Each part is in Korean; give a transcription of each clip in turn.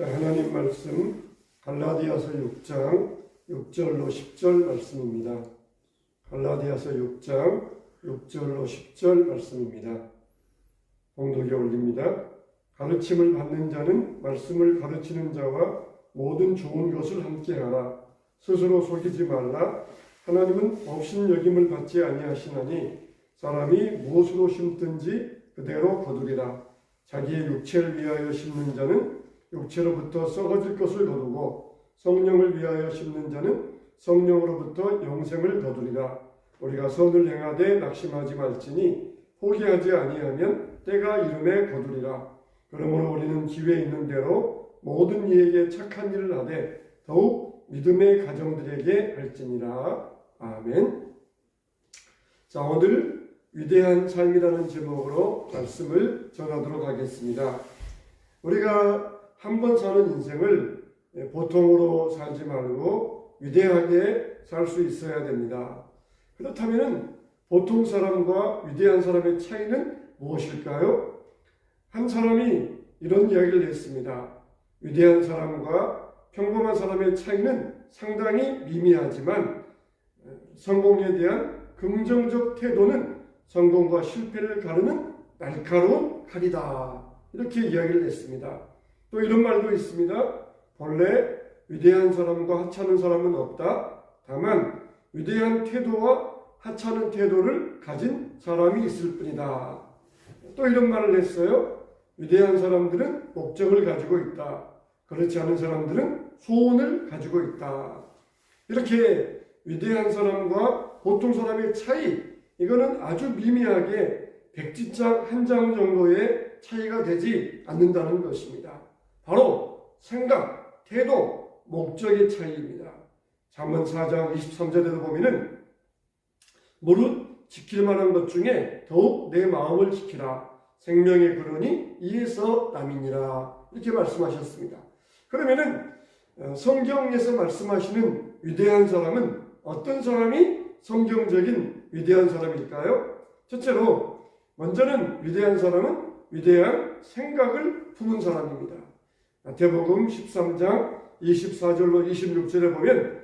하나님 말씀 갈라디아서 6장 6절로 10절 말씀입니다. 갈라디아서 6장 6절로 10절 말씀입니다. 봉독에 올립니다. 가르침을 받는 자는 말씀을 가르치는 자와 모든 좋은 것을 함께하라. 스스로 속이지 말라. 하나님은 업신여김을 받지 아니하시나니 사람이 무엇으로 심든지 그대로 거두리라. 자기의 육체를 위하여 심는 자는 육체로부터 썩어질 것을 거두고 성령을 위하여 심는 자는 성령으로부터 영생을 거두리라. 우리가 선을 행하되 낙심하지 말지니 포기하지 아니하면 때가 이름에 거두리라. 그러므로 우리는 기회 있는 대로 모든 이에게 착한 일을 하되 더욱 믿음의 가정들에게 할지니라. 아멘. 자, 오늘 위대한 삶이라는 제목으로 말씀을 전하도록 하겠습니다. 우리가 한 번 사는 인생을 보통으로 살지 말고 위대하게 살 수 있어야 됩니다. 그렇다면 보통 사람과 위대한 사람의 차이는 무엇일까요? 한 사람이 이런 이야기를 했습니다. 위대한 사람과 평범한 사람의 차이는 상당히 미미하지만 성공에 대한 긍정적 태도는 성공과 실패를 가르는 날카로운 칼이다. 이렇게 이야기를 했습니다. 또 이런 말도 있습니다. 본래 위대한 사람과 하찮은 사람은 없다. 다만 위대한 태도와 하찮은 태도를 가진 사람이 있을 뿐이다. 또 이런 말을 했어요. 위대한 사람들은 목적을 가지고 있다. 그렇지 않은 사람들은 소원을 가지고 있다. 이렇게 위대한 사람과 보통 사람의 차이, 이거는 아주 미미하게 백지장 한 장 정도의 차이가 되지 않는다는 것입니다. 바로 생각, 태도, 목적의 차이입니다. 잠언 4장 23절에도 보면은 무릇 지킬 만한 것 중에 더욱 내 마음을 지키라. 생명의 근원이 이에서 남이니라. 이렇게 말씀하셨습니다. 그러면은 성경에서 말씀하시는 위대한 사람은 어떤 사람이 성경적인 위대한 사람일까요? 첫째로 먼저는 위대한 사람은 위대한 생각을 품은 사람입니다. 마태복음 13장 24절로 26절에 보면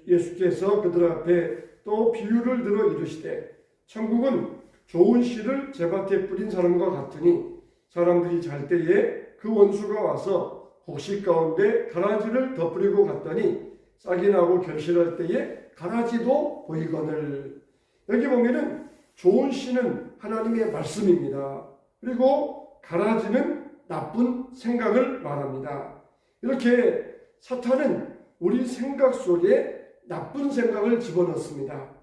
예수께서 그들 앞에 또 비유를 들어 이르시되 천국은 좋은 씨를 제밭에 뿌린 사람과 같으니 사람들이 잘 때에 그 원수가 와서 곡식 가운데 가라지를 덧뿌리고 갔더니 싹이 나고 결실할 때에 가라지도 보이거늘. 여기 보면은 좋은 씨는 하나님의 말씀입니다. 그리고 가라지는 나쁜 생각을 말합니다. 이렇게 사탄은 우리 생각 속에 나쁜 생각을 집어넣습니다.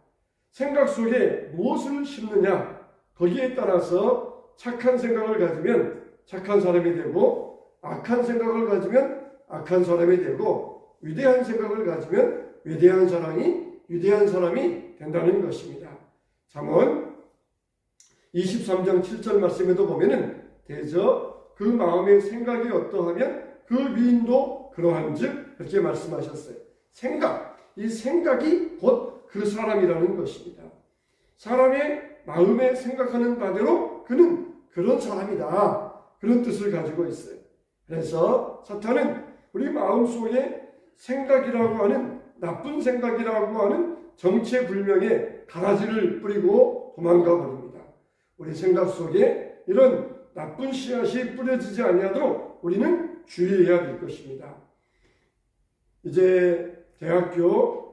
생각 속에 무엇을 심느냐, 거기에 따라서 착한 생각을 가지면 착한 사람이 되고 악한 생각을 가지면 악한 사람이 되고 위대한 생각을 가지면 위대한 사람이 된다는 것입니다. 잠언 23장 7절 말씀에도 보면은 대저 그 마음의 생각이 어떠하면 그 미인도 그러한즉 그렇게 말씀하셨어요. 생각, 이 생각이 곧 그 사람이라는 것입니다. 사람의 마음에 생각하는 바대로 그는 그런 사람이다. 그런 뜻을 가지고 있어요. 그래서 사탄은 우리 마음속에 생각이라고 하는 나쁜 생각이라고 하는 정체불명의 가라지를 뿌리고 도망가 버립니다. 우리 생각 속에 이런 나쁜 씨앗이 뿌려지지 아니하도록 우리는 주의해야 될 것입니다. 이제 대학교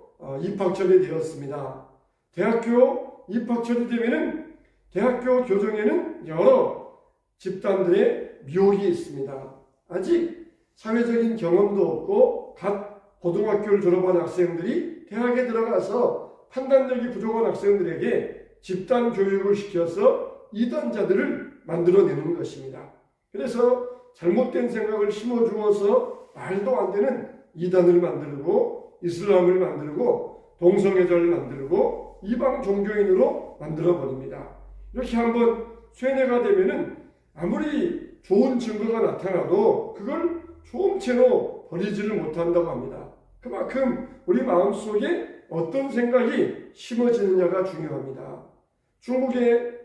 입학철이 되었습니다. 대학교 입학철이 되면은 대학교 교정에는 여러 집단들의 미혹이 있습니다. 아직 사회적인 경험도 없고 갓 고등학교를 졸업한 학생들이 대학에 들어가서 판단력이 부족한 학생들에게 집단 교육을 시켜서 이단자들을 만들어내는 것입니다. 그래서 잘못된 생각을 심어주어서 말도 안 되는 이단을 만들고 이슬람을 만들고 동성애자를 만들고 이방 종교인으로 만들어버립니다. 이렇게 한번 쇠뇌가 되면은 아무리 좋은 증거가 나타나도 그걸 좋은 채로 버리지를 못한다고 합니다. 그만큼 우리 마음속에 어떤 생각이 심어지느냐가 중요합니다. 중국의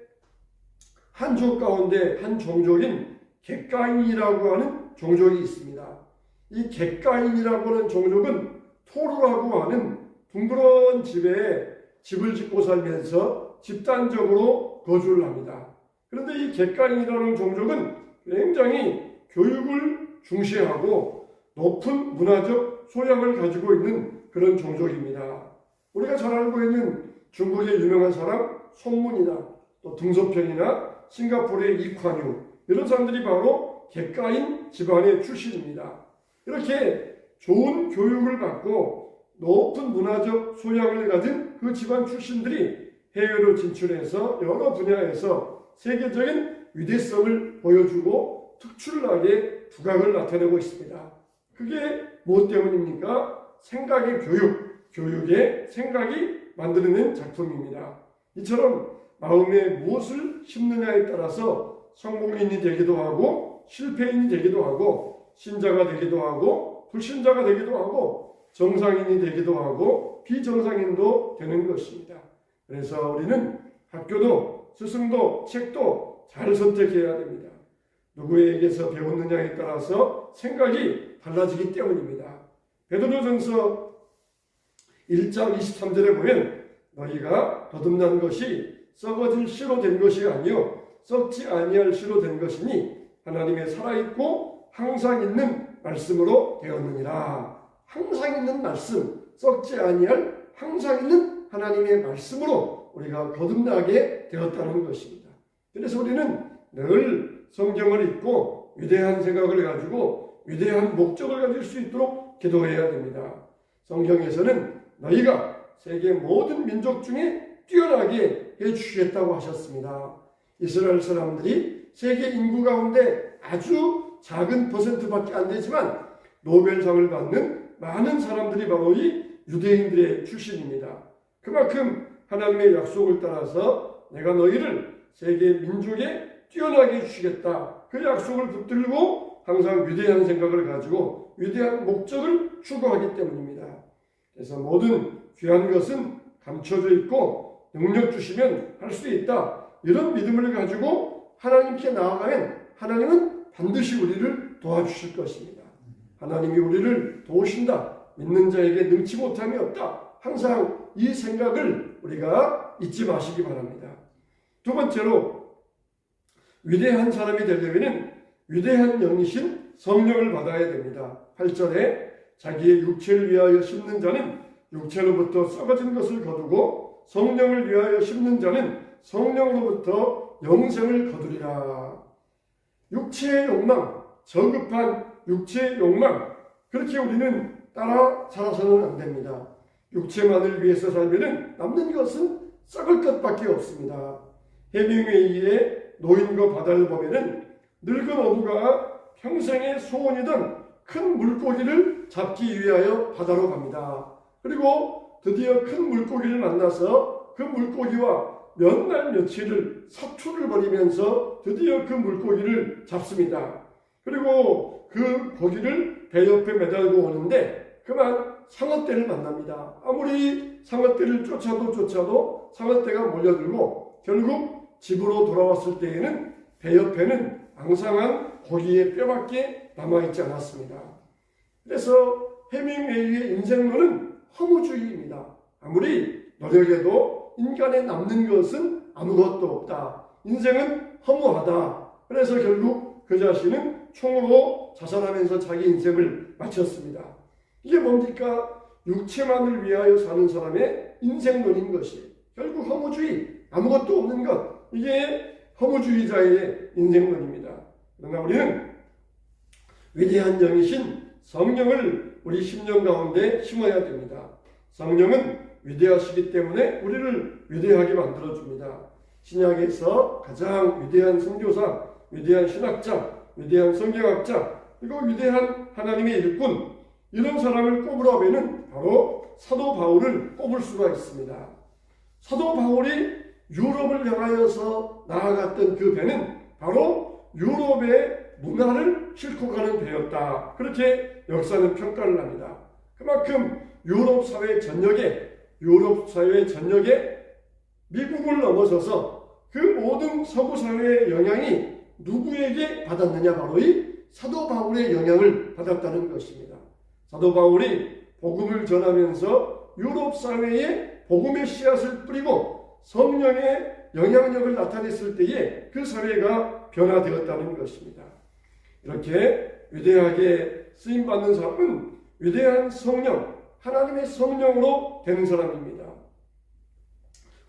한족 가운데 한 종족인 객가인이라고 하는 종족이 있습니다. 이 객가인이라고 하는 종족은 토르라고 하는 둥그런 집을 짓고 살면서 집단적으로 거주를 합니다. 그런데 이 객가인이라는 종족은 굉장히 교육을 중시하고 높은 문화적 소양을 가지고 있는 그런 종족입니다. 우리가 잘 알고 있는 중국의 유명한 사람 손문이나 또 등소평이나 싱가포르의 이콴유, 이런 사람들이 바로 객가인 집안의 출신입니다. 이렇게 좋은 교육을 받고 높은 문화적 소양을 가진 그 집안 출신들이 해외로 진출해서 여러 분야에서 세계적인 위대성을 보여주고 특출나게 두각을 나타내고 있습니다. 그게 무엇 때문입니까? 생각의 교육의 생각이 만들어낸 작품입니다. 이처럼 마음에 무엇을 심느냐에 따라서 성공인이 되기도 하고 실패인이 되기도 하고 신자가 되기도 하고 불신자가 되기도 하고 정상인이 되기도 하고 비정상인도 되는 것입니다. 그래서 우리는 학교도 스승도 책도 잘 선택해야 됩니다. 누구에게서 배웠느냐에 따라서 생각이 달라지기 때문입니다. 베드로전서 1장 23절에 보면 너희가 거듭난 것이 썩어질 씨로 된 것이 아니요 썩지 아니할 씨로 된 것이니 하나님의 살아있고 항상 있는 말씀으로 되었느니라. 항상 있는 말씀, 썩지 아니할 항상 있는 하나님의 말씀으로 우리가 거듭나게 되었다는 것입니다. 그래서 우리는 늘 성경을 읽고 위대한 생각을 가지고 위대한 목적을 가질 수 있도록 기도해야 됩니다. 성경에서는 너희가 세계 모든 민족 중에 뛰어나게 해주시겠다고 하셨습니다. 이스라엘 사람들이 세계 인구 가운데 아주 작은 퍼센트밖에 안 되지만 노벨상을 받는 많은 사람들이 바로 이 유대인들의 출신입니다. 그만큼 하나님의 약속을 따라서 내가 너희를 세계 민족에 뛰어나게 해주시겠다. 그 약속을 붙들고 항상 위대한 생각을 가지고 위대한 목적을 추구하기 때문입니다. 그래서 모든 귀한 것은 감춰져 있고 능력 주시면 할 수 있다. 이런 믿음을 가지고 하나님께 나아가면 하나님은 반드시 우리를 도와주실 것입니다. 하나님이 우리를 도우신다. 믿는 자에게 능치 못함이 없다. 항상 이 생각을 우리가 잊지 마시기 바랍니다. 두 번째로 위대한 사람이 되려면 위대한 영이신 성령을 받아야 됩니다. 8절에 자기의 육체를 위하여 심는 자는 육체로부터 썩어진 것을 거두고 성령을 위하여 심는 자는 성령으로부터 영생을 거두리라. 육체의 욕망, 저급한 육체의 욕망, 그렇게 우리는 따라 살아서는 안 됩니다. 육체만을 위해서 살면 남는 것은 썩을 것밖에 없습니다. 해밍웨이의 노인과 바다를 보면 늙은 어부가 평생의 소원이던 큰 물고기를 잡기 위하여 바다로 갑니다. 그리고 드디어 큰 물고기를 만나서 그 물고기와 몇 날 며칠을 사투를 벌이면서 드디어 그 물고기를 잡습니다. 그리고 그 고기를 배 옆에 매달고 오는데 그만 상어떼를 만납니다. 아무리 상어떼를 쫓아도 상어떼가 몰려들고 결국 집으로 돌아왔을 때에는 배 옆에는 앙상한 고기의 뼈밖에 남아있지 않았습니다. 그래서 해밍웨이의 인생론은 허무주의입니다. 아무리 노력해도 인간에 남는 것은 아무것도 없다. 인생은 허무하다. 그래서 결국 그 자신은 총으로 자살하면서 자기 인생을 마쳤습니다. 이게 뭡니까? 육체만을 위하여 사는 사람의 인생론인 것이 결국 허무주의, 아무것도 없는 것, 이게 허무주의자의 인생론입니다. 그러나 우리는 위대한 영이신 성령을 우리 심령 가운데 심어야 됩니다. 성령은 위대하시기 때문에 우리를 위대하게 만들어줍니다. 신약에서 가장 위대한 선교사, 위대한 신학자, 위대한 성경학자, 그리고 위대한 하나님의 일꾼, 이런 사람을 꼽으라면 바로 사도 바울을 꼽을 수가 있습니다. 사도 바울이 유럽을 향하여서 나아갔던 그 배는 바로 유럽의 문화를 싣고 가는 배였다. 그렇게 역사는 평가를 합니다. 그만큼 유럽 사회 전역에 미국을 넘어서서 그 모든 서구 사회의 영향이 누구에게 받았느냐? 바로 이 사도 바울의 영향을 받았다는 것입니다. 사도 바울이 복음을 전하면서 유럽 사회에 복음의 씨앗을 뿌리고 성령의 영향력을 나타냈을 때에 그 사회가 변화되었다는 것입니다. 이렇게 위대하게 쓰임받는 사람은 위대한 성령, 하나님의 성령으로 되는 사람입니다.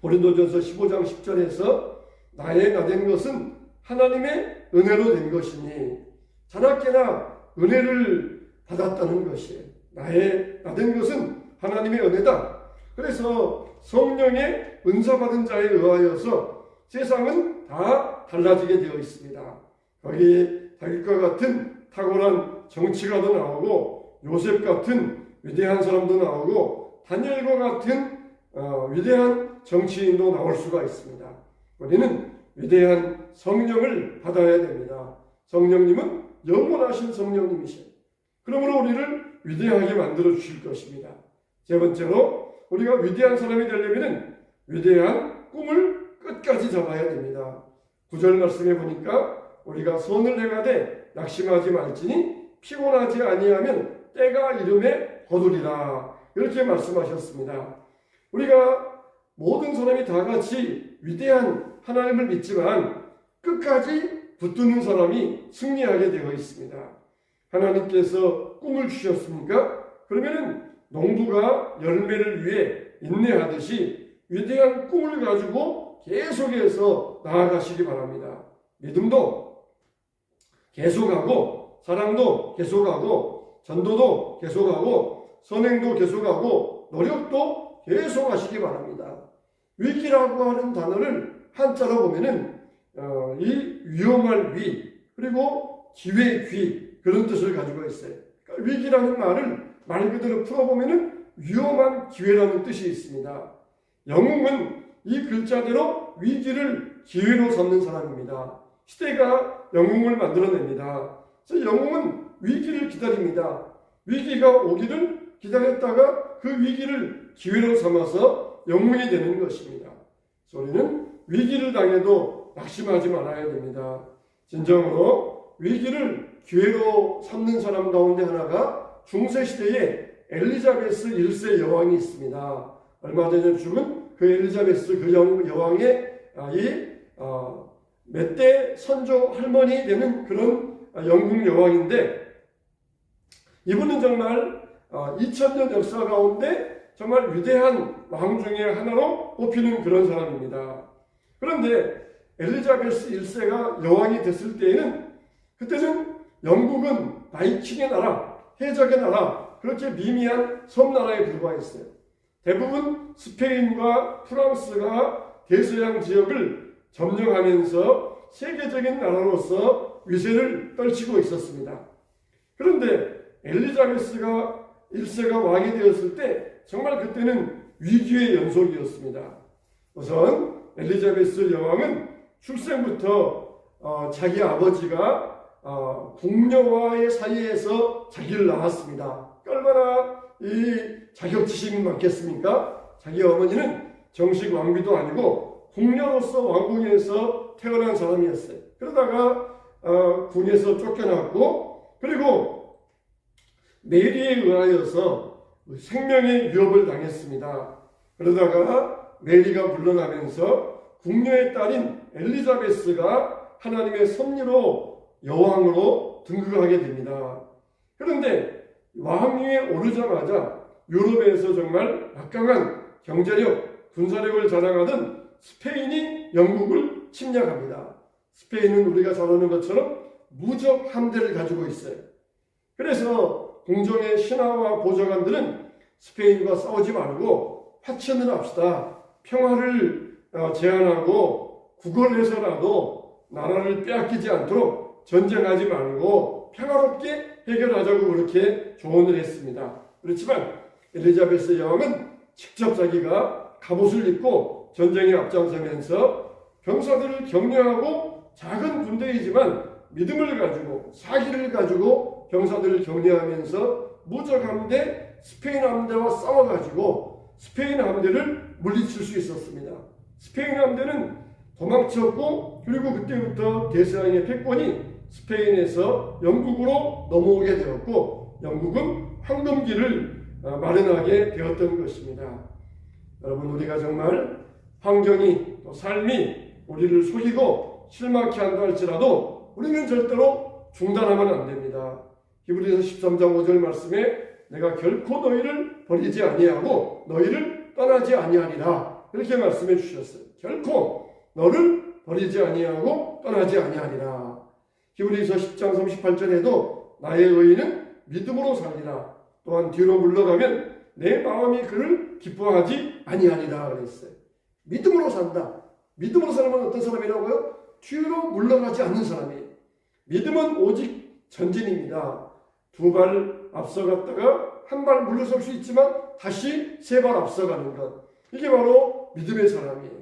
고린도전서 15장 10절에서 나의 나된 것은 하나님의 은혜로 된 것이니 자나깨나 은혜를 받았다는 것이에요. 나의 나된 것은 하나님의 은혜다. 그래서 성령의 은사 받은 자에 의하여서 세상은 다 달라지게 되어 있습니다. 거기 다윗과 같은 탁월한 정치가도 나오고 요셉 같은 위대한 사람도 나오고 다니엘과 같은 위대한 정치인도 나올 수가 있습니다. 우리는 위대한 성령을 받아야 됩니다. 성령님은 영원하신 성령님이셔요. 그러므로 우리를 위대하게 만들어 주실 것입니다. 세 번째로 우리가 위대한 사람이 되려면 위대한 꿈을 끝까지 잡아야 됩니다. 9절 말씀해 보니까 우리가 선을 행하되 낙심하지 말지니 피곤하지 아니하면 때가 이름에 거두리라. 이렇게 말씀하셨습니다. 우리가 모든 사람이 다 같이 위대한 하나님을 믿지만 끝까지 붙드는 사람이 승리하게 되어 있습니다. 하나님께서 꿈을 주셨습니까? 그러면 농부가 열매를 위해 인내하듯이 위대한 꿈을 가지고 계속해서 나아가시기 바랍니다. 믿음도 계속하고 사랑도 계속하고 전도도 계속하고 선행도 계속하고 노력도 계속하시기 바랍니다. 위기라고 하는 단어를 한자로 보면은 이 위험할 위 그리고 기회의 귀 그런 뜻을 가지고 있어요. 그러니까 위기라는 말을 말 그대로 풀어보면은 위험한 기회라는 뜻이 있습니다. 영웅은 이 글자대로 위기를 기회로 삼는 사람입니다. 시대가 영웅을 만들어냅니다. 그래서 영웅은 위기를 기다립니다. 위기가 오기를 기다렸다가 그 위기를 기회로 삼아서 영웅이 되는 것입니다. 우리는 위기를 당해도 낙심하지 말아야 됩니다. 진정으로 위기를 기회로 삼는 사람 가운데 하나가 중세시대에 엘리자베스 1세 여왕이 있습니다. 얼마 전에 죽은 그 엘리자베스 그 여왕의 멧대 선조 할머니 되는 그런 영국 여왕인데 이분은 정말 2000년 역사 가운데 정말 위대한 왕 중에 하나로 꼽히는 그런 사람입니다. 그런데 엘리자베스 1세가 여왕이 됐을 때에는 그때는 영국은 바이킹의 나라, 해적의 나라 그렇게 미미한 섬나라에 불과했어요. 대부분 스페인과 프랑스가 대서양 지역을 점령하면서 세계적인 나라로서 위세를 떨치고 있었습니다. 그런데 엘리자베스가 1세가 왕이 되었을 때 정말 그때는 위기의 연속이었습니다. 우선 엘리자베스 여왕은 출생부터 자기 아버지가 궁녀와의 사이에서 자기를 낳았습니다. 얼마나 이 자격지심이 많겠습니까? 자기 어머니는 정식 왕비도 아니고 궁녀로서 왕궁에서 태어난 사람이었어요. 그러다가 궁에서 쫓겨났고 그리고 메리에 의하여서 생명의 위협을 당했습니다. 그러다가 메리가 물러나면서 궁녀의 딸인 엘리자베스가 하나님의 섭리로 여왕으로 등극하게 됩니다. 그런데 왕위에 오르자마자 유럽에서 정말 막강한 경제력, 군사력을 자랑하던 스페인이 영국을 침략합니다. 스페인은 우리가 잘 아는 것처럼 무적 함대를 가지고 있어요. 그래서 궁정의 신하와 보좌관들은 스페인과 싸우지 말고 화친을 합시다. 평화를 제안하고 구걸해서라도 나라를 빼앗기지 않도록 전쟁하지 말고 평화롭게 해결하자고 그렇게 조언을 했습니다. 그렇지만 엘리자베스 여왕은 직접 자기가 갑옷을 입고 전쟁에 앞장서면서 병사들을 격려하고 작은 군대이지만 믿음을 가지고 사기를 가지고 병사들을 격려하면서 무적 함대 스페인 함대와 싸워가지고 스페인 함대를 물리칠 수 있었습니다. 스페인 함대는 도망쳤고 그리고 그때부터 대서양의 패권이 스페인에서 영국으로 넘어오게 되었고 영국은 황금기를 마련하게 되었던 것입니다. 여러분, 우리가 정말 환경이 또 삶이 우리를 속이고 실망케 한다 할지라도 우리는 절대로 중단하면 안 됩니다. 히브리서 13장 5절 말씀에 내가 결코 너희를 버리지 아니하고 너희를 떠나지 아니하리라 이렇게 말씀해 주셨어요. 결코 너를 버리지 아니하고 떠나지 아니하리라. 히브리서 10장 38절에도 나의 의인은 믿음으로 살리라. 또한 뒤로 물러가면 내 마음이 그를 기뻐하지 아니하리라 그랬어요. 믿음으로 산다. 믿음으로 살면 어떤 사람이라고요? 뒤로 물러가지 않는 사람이에요. 믿음은 오직 전진입니다. 2발 앞서갔다가 한 발 물러설 수 있지만 다시 3발 앞서가는 것. 이게 바로 믿음의 사람이에요.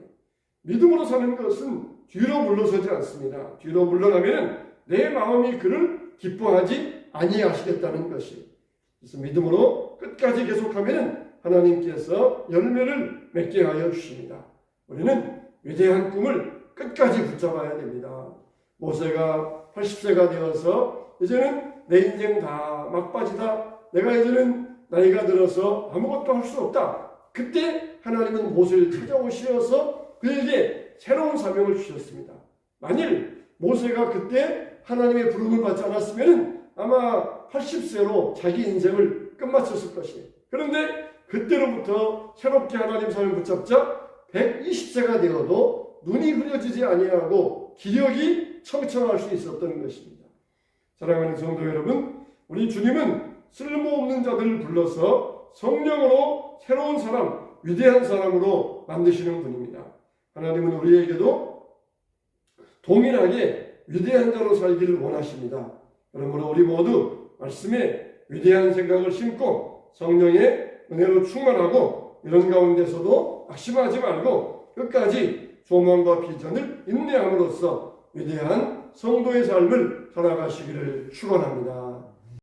믿음으로 사는 것은 뒤로 물러서지 않습니다. 뒤로 물러가면 내 마음이 그를 기뻐하지 아니하시겠다는 것이. 그래서 믿음으로 끝까지 계속하면 하나님께서 열매를 맺게 하여 주십니다. 우리는 위대한 꿈을 끝까지 붙잡아야 됩니다. 모세가 80세가 되어서 이제는 내 인생 다 막바지다. 내가 이제는 나이가 들어서 아무것도 할 수 없다. 그때 하나님은 모세를 찾아오셔서 그에게 새로운 사명을 주셨습니다. 만일 모세가 그때 하나님의 부름을 받지 않았으면 아마 80세로 자기 인생을 끝마쳤을 것이에요. 그런데 그때로부터 새롭게 하나님 사명 붙잡자 120세가 되어도 눈이 흐려지지 아니하고 기력이 청청할 수 있었던 것입니다. 사랑하는 성도 여러분, 우리 주님은 쓸모없는 자들을 불러서 성령으로 새로운 사람, 위대한 사람으로 만드시는 분입니다. 하나님은 우리에게도 동일하게 위대한 자로 살기를 원하십니다. 그러므로 우리 모두 말씀에 위대한 생각을 심고 성령의 은혜로 충만하고 이런 가운데서도 낙심하지 말고 끝까지 소망과 비전을 인내함으로써 위대한 성도의 삶을 살아가시기를 축원합니다.